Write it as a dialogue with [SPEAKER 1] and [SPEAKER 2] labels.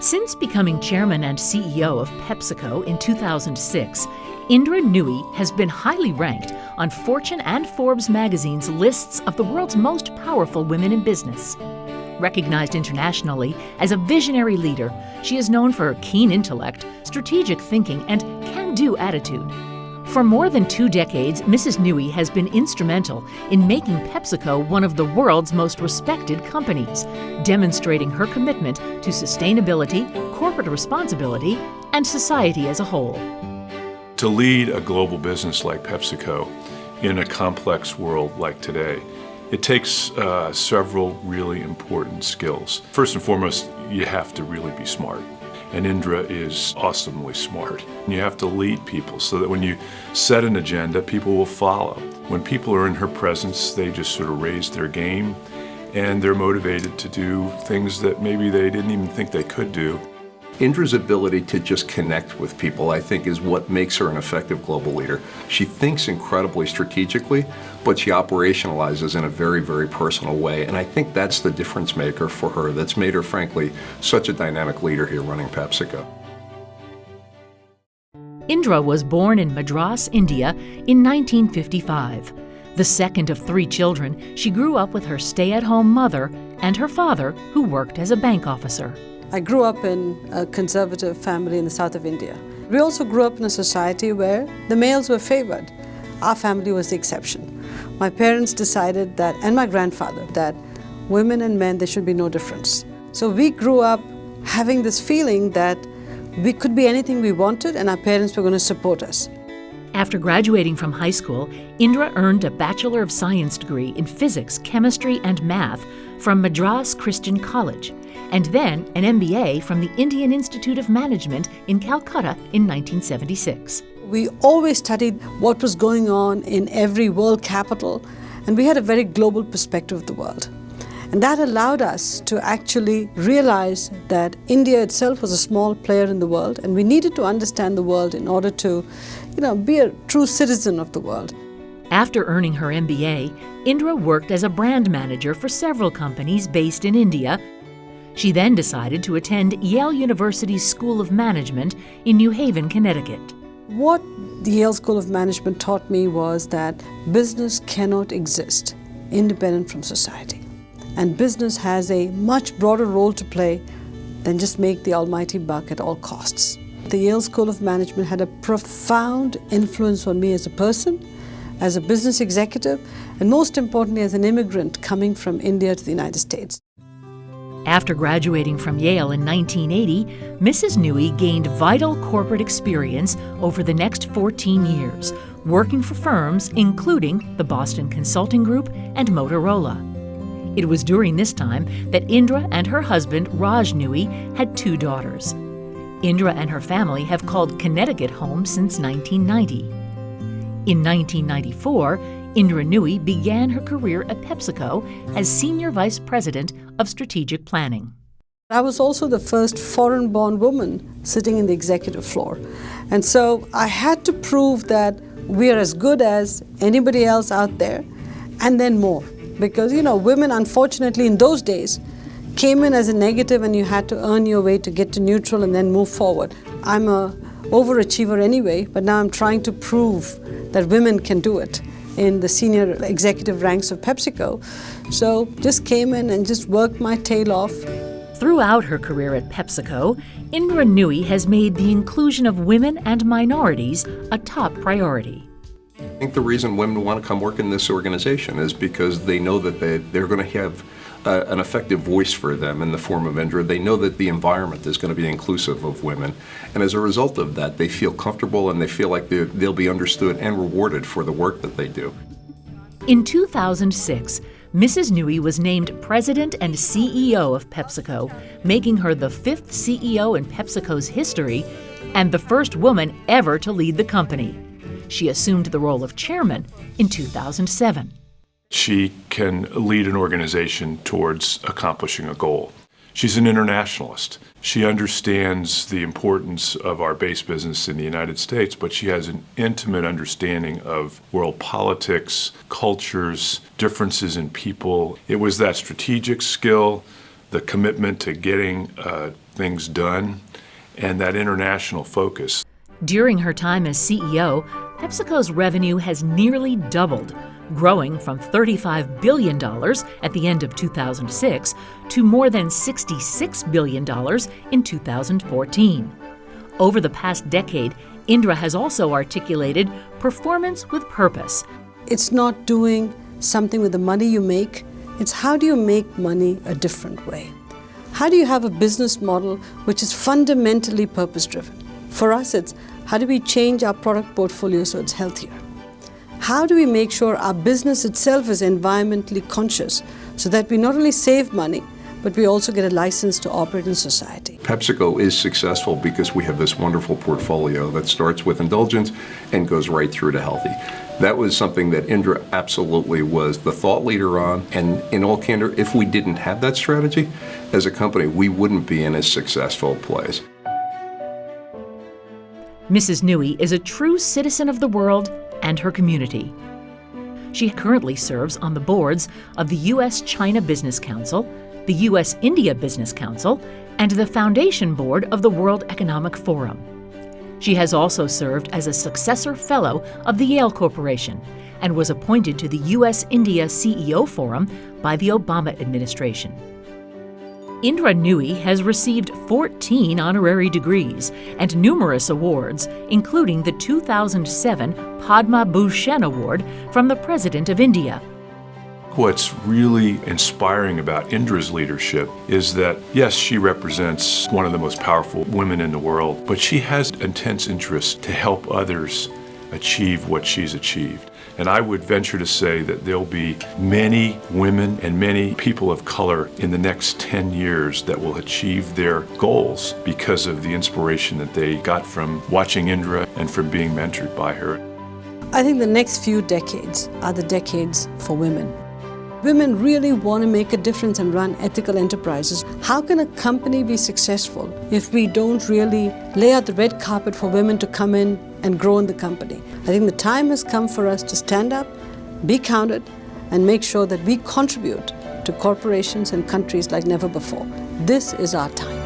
[SPEAKER 1] Since becoming chairman and CEO of PepsiCo in 2006, Indra Nooyi has been highly ranked on Fortune and Forbes magazine's lists of the world's most powerful women in business. Recognized internationally as a visionary leader, she is known for her keen intellect, strategic thinking, and can-do attitude. For more than 2 decades, Mrs. Nooyi has been instrumental in making PepsiCo one of the world's most respected companies, demonstrating her commitment to sustainability, corporate responsibility, and society as a whole.
[SPEAKER 2] To lead a global business like PepsiCo in a complex world like today, it takes several really important skills. First and foremost, you have to really be smart. And Indra is awesomely smart. You have to lead people so that when you set an agenda, people will follow. When people are in her presence, they just sort of raise their game and they're motivated to do things that maybe they didn't even think they could do.
[SPEAKER 3] Indra's ability to just connect with people, I think, is what makes her an effective global leader. She thinks incredibly strategically, but she operationalizes in a very, very personal way. And I think that's the difference maker for her that's made her, frankly, such a dynamic leader here running PepsiCo.
[SPEAKER 1] Indra was born in Madras, India in 1955. The second of 3 children, she grew up with her stay-at-home mother and her father, who worked as a bank officer.
[SPEAKER 4] I grew up in a conservative family in the south of India. We also grew up in a society where the males were favored. Our family was the exception. My parents decided that, and my grandfather, that women and men, there should be no difference. So we grew up having this feeling that we could be anything we wanted and our parents were going to support us.
[SPEAKER 1] After graduating from high school, Indra earned a Bachelor of Science degree in physics, chemistry, and math from Madras Christian College, and then an MBA from the Indian Institute of Management in Calcutta in 1976.
[SPEAKER 4] We always studied what was going on in every world capital, and we had a very global perspective of the world. And that allowed us to actually realize that India itself was a small player in the world, and we needed to understand the world in order to, be a true citizen of the world.
[SPEAKER 1] After earning her MBA, Indra worked as a brand manager for several companies based in India. She then decided to attend Yale University's School of Management in New Haven, Connecticut.
[SPEAKER 4] What the Yale School of Management taught me was that business cannot exist independent from society. And business has a much broader role to play than just make the almighty buck at all costs. The Yale School of Management had a profound influence on me as a person, as a business executive, and most importantly as an immigrant coming from India to the United States.
[SPEAKER 1] After graduating from Yale in 1980, Mrs. Nooyi gained vital corporate experience over the next 14 years, working for firms including the Boston Consulting Group and Motorola. It was during this time that Indra and her husband, Raj Nooyi, had 2 daughters. Indra and her family have called Connecticut home since 1990. In 1994, Indra Nooyi began her career at PepsiCo as Senior Vice President of Strategic Planning.
[SPEAKER 4] I was also the first foreign-born woman sitting in the executive floor. And so I had to prove that we are as good as anybody else out there, and then more. Because, women, unfortunately, in those days, came in as a negative and you had to earn your way to get to neutral and then move forward. I'm an overachiever anyway, but now I'm trying to prove that women can do it in the senior executive ranks of PepsiCo. So just came in and just worked my tail off.
[SPEAKER 1] Throughout her career at PepsiCo, Indra Nooyi has made the inclusion of women and minorities a top priority.
[SPEAKER 3] I think the reason women want to come work in this organization is because they know that they're going to have an effective voice for them in the form of Indra. They know that the environment is going to be inclusive of women. And as a result of that, they feel comfortable and they feel like they'll be understood and rewarded for the work that they do.
[SPEAKER 1] In 2006, Mrs. Nooyi was named President and CEO of PepsiCo, making her the 5th CEO in PepsiCo's history and the first woman ever to lead the company. She assumed the role of chairman in 2007.
[SPEAKER 2] She can lead an organization towards accomplishing a goal. She's an internationalist. She understands the importance of our base business in the United States, but she has an intimate understanding of world politics, cultures, differences in people. It was that strategic skill, the commitment to getting things done, and that international focus.
[SPEAKER 1] During her time as CEO, PepsiCo's revenue has nearly doubled, growing from $35 billion at the end of 2006 to more than $66 billion in 2014. Over the past decade, Indra has also articulated performance with purpose.
[SPEAKER 4] It's not doing something with the money you make, it's how do you make money a different way? How do you have a business model which is fundamentally purpose-driven? For us, it's how do we change our product portfolio so it's healthier? How do we make sure our business itself is environmentally conscious so that we not only save money, but we also get a license to operate in society?
[SPEAKER 3] PepsiCo is successful because we have this wonderful portfolio that starts with indulgence and goes right through to healthy. That was something that Indra absolutely was the thought leader on, and in all candor, if we didn't have that strategy, as a company, we wouldn't be in as successful a place.
[SPEAKER 1] Mrs. Nooyi is a true citizen of the world and her community. She currently serves on the boards of the U.S.-China Business Council, the U.S.-India Business Council, and the Foundation Board of the World Economic Forum. She has also served as a successor fellow of the Yale Corporation and was appointed to the U.S.-India CEO Forum by the Obama administration. Indra Nooyi has received 14 honorary degrees and numerous awards, including the 2007 Padma Bhushan Award from the President of India.
[SPEAKER 2] What's really inspiring about Indra's leadership is that, yes, she represents one of the most powerful women in the world, but she has intense interest to help others achieve what she's achieved. And I would venture to say that there'll be many women and many people of color in the next 10 years that will achieve their goals because of the inspiration that they got from watching Indra and from being mentored by her.
[SPEAKER 4] I think the next few decades are the decades for women. Women really want to make a difference and run ethical enterprises. How can a company be successful if we don't really lay out the red carpet for women to come in and grow in the company? I think the time has come for us to stand up, be counted, and make sure that we contribute to corporations and countries like never before. This is our time.